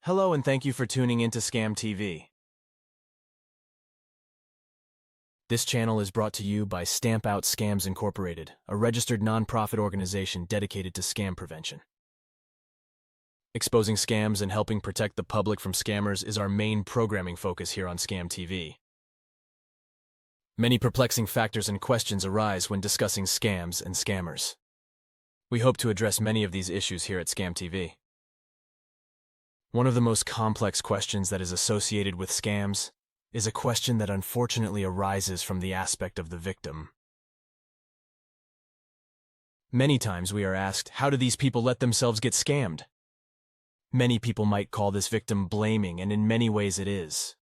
Hello and thank you for tuning into Scam TV. This channel is brought to you by Stamp Out Scams Incorporated, a registered nonprofit organization dedicated to scam prevention. Exposing scams and helping protect the public from scammers is our main programming focus here on Scam TV. Many perplexing factors and questions arise when discussing scams and scammers. We hope to address many of these issues here at Scam TV. One of the most complex questions that is associated with scams is a question that unfortunately arises from the aspect of the victim. Many times we are asked, how do these people let themselves get scammed? Many people might call this victim blaming, and in many ways it is.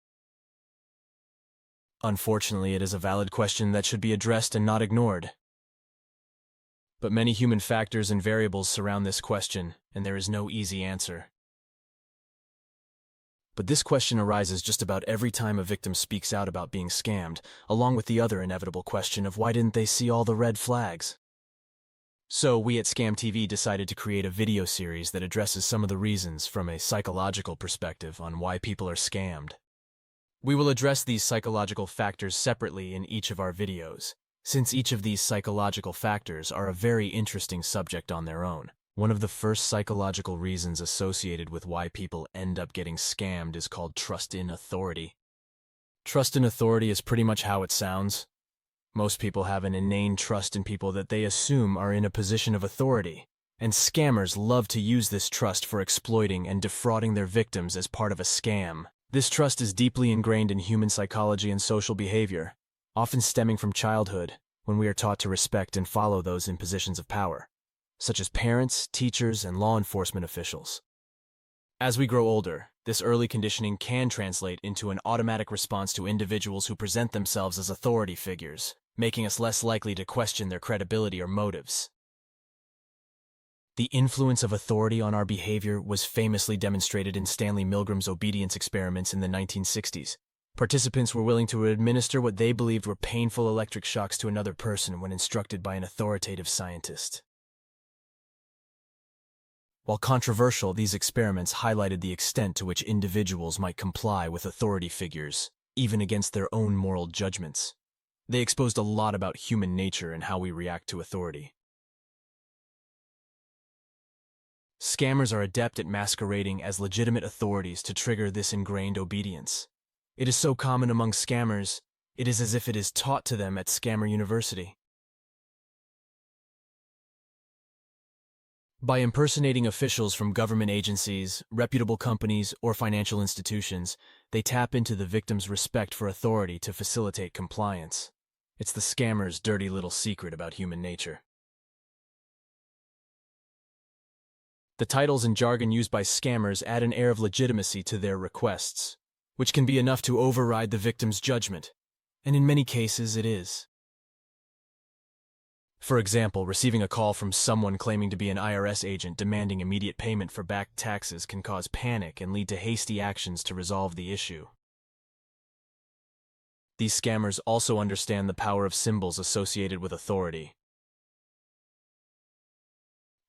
Unfortunately, it is a valid question that should be addressed and not ignored. But many human factors and variables surround this question, and there is no easy answer. But this question arises just about every time a victim speaks out about being scammed, along with the other inevitable question of why didn't they see all the red flags? So we at Scam TV decided to create a video series that addresses some of the reasons from a psychological perspective on why people are scammed. We will address these psychological factors separately in each of our videos, since each of these psychological factors are a very interesting subject on their own. One of the first psychological reasons associated with why people end up getting scammed is called trust in authority. Trust in authority is pretty much how it sounds. Most people have an inane trust in people that they assume are in a position of authority, and scammers love to use this trust for exploiting and defrauding their victims as part of a scam. This trust is deeply ingrained in human psychology and social behavior, often stemming from childhood, when we are taught to respect and follow those in positions of power, such as parents, teachers, and law enforcement officials. As we grow older, this early conditioning can translate into an automatic response to individuals who present themselves as authority figures, making us less likely to question their credibility or motives. The influence of authority on our behavior was famously demonstrated in Stanley Milgram's obedience experiments in the 1960s. Participants were willing to administer what they believed were painful electric shocks to another person when instructed by an authoritative scientist. While controversial, these experiments highlighted the extent to which individuals might comply with authority figures, even against their own moral judgments. They exposed a lot about human nature and how we react to authority. Scammers are adept at masquerading as legitimate authorities to trigger this ingrained obedience. It is so common among scammers, it is as if it is taught to them at Scammer University. By impersonating officials from government agencies, reputable companies, or financial institutions, they tap into the victim's respect for authority to facilitate compliance. It's the scammer's dirty little secret about human nature. The titles and jargon used by scammers add an air of legitimacy to their requests, which can be enough to override the victim's judgment, and in many cases it is. For example, receiving a call from someone claiming to be an IRS agent demanding immediate payment for back taxes can cause panic and lead to hasty actions to resolve the issue. These scammers also understand the power of symbols associated with authority.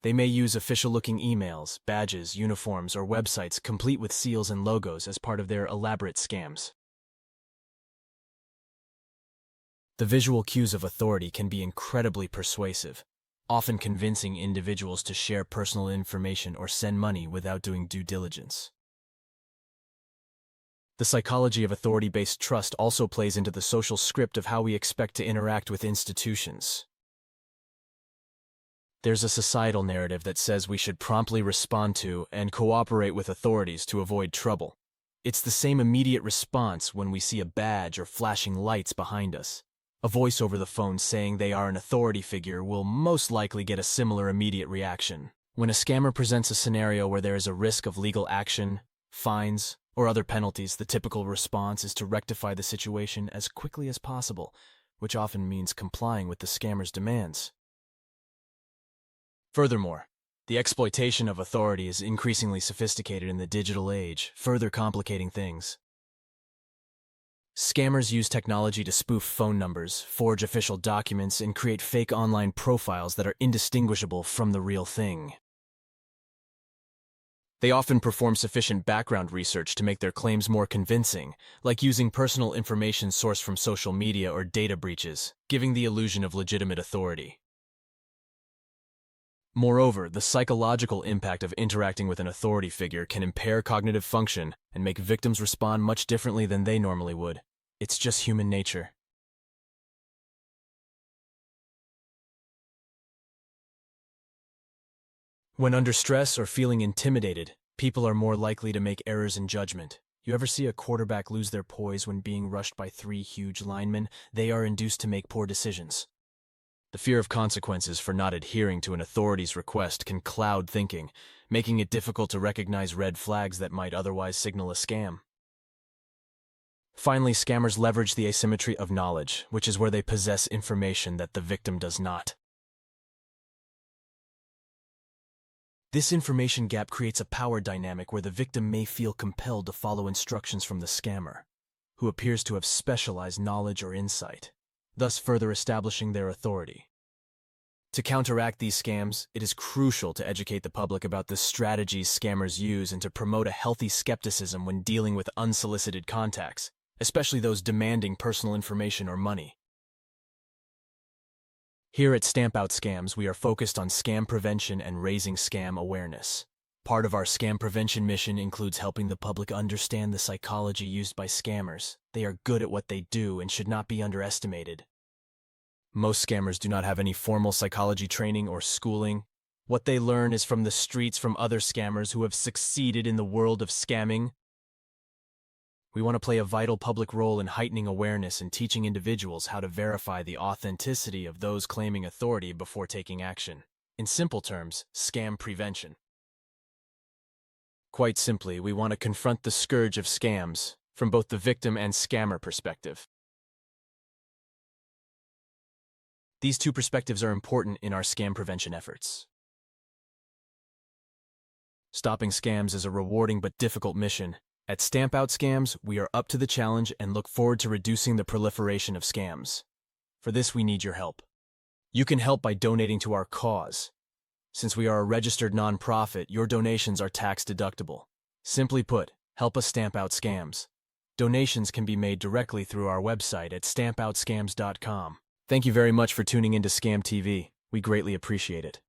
They may use official-looking emails, badges, uniforms, or websites complete with seals and logos as part of their elaborate scams. The visual cues of authority can be incredibly persuasive, often convincing individuals to share personal information or send money without doing due diligence. The psychology of authority-based trust also plays into the social script of how we expect to interact with institutions. There's a societal narrative that says we should promptly respond to and cooperate with authorities to avoid trouble. It's the same immediate response when we see a badge or flashing lights behind us. A voice over the phone saying they are an authority figure will most likely get a similar immediate reaction. When a scammer presents a scenario where there is a risk of legal action, fines, or other penalties, the typical response is to rectify the situation as quickly as possible, which often means complying with the scammer's demands. Furthermore, the exploitation of authority is increasingly sophisticated in the digital age, further complicating things. Scammers use technology to spoof phone numbers, forge official documents, and create fake online profiles that are indistinguishable from the real thing. They often perform sufficient background research to make their claims more convincing, like using personal information sourced from social media or data breaches, giving the illusion of legitimate authority. Moreover, the psychological impact of interacting with an authority figure can impair cognitive function and make victims respond much differently than they normally would. It's just human nature. When under stress or feeling intimidated, people are more likely to make errors in judgment. You ever see a quarterback lose their poise when being rushed by 3 huge linemen? They are induced to make poor decisions. The fear of consequences for not adhering to an authority's request can cloud thinking, making it difficult to recognize red flags that might otherwise signal a scam. Finally, scammers leverage the asymmetry of knowledge, which is where they possess information that the victim does not. This information gap creates a power dynamic where the victim may feel compelled to follow instructions from the scammer, who appears to have specialized knowledge or insight, thus further establishing their authority. To counteract these scams, it is crucial to educate the public about the strategies scammers use and to promote a healthy skepticism when dealing with unsolicited contacts, especially those demanding personal information or money. Here at Stamp Out Scams, we are focused on scam prevention and raising scam awareness. Part of our scam prevention mission includes helping the public understand the psychology used by scammers. They are good at what they do and should not be underestimated. Most scammers do not have any formal psychology training or schooling. What they learn is from the streets from other scammers who have succeeded in the world of scamming. We want to play a vital public role in heightening awareness and teaching individuals how to verify the authenticity of those claiming authority before taking action. In simple terms, scam prevention. Quite simply, we want to confront the scourge of scams from both the victim and scammer perspective. These two perspectives are important in our scam prevention efforts. Stopping scams is a rewarding but difficult mission. At Stamp Out Scams, we are up to the challenge and look forward to reducing the proliferation of scams. For this, we need your help. You can help by donating to our cause. Since we are a registered nonprofit, your donations are tax deductible. Simply put, help us stamp out scams. Donations can be made directly through our website at stampoutscams.com. Thank you very much for tuning into Scam TV. We greatly appreciate it.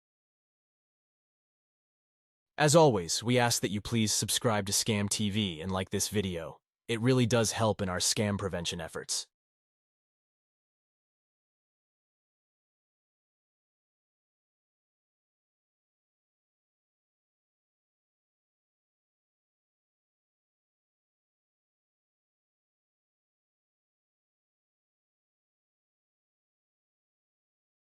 As always, we ask that you please subscribe to Scam TV and like this video. It really does help in our scam prevention efforts.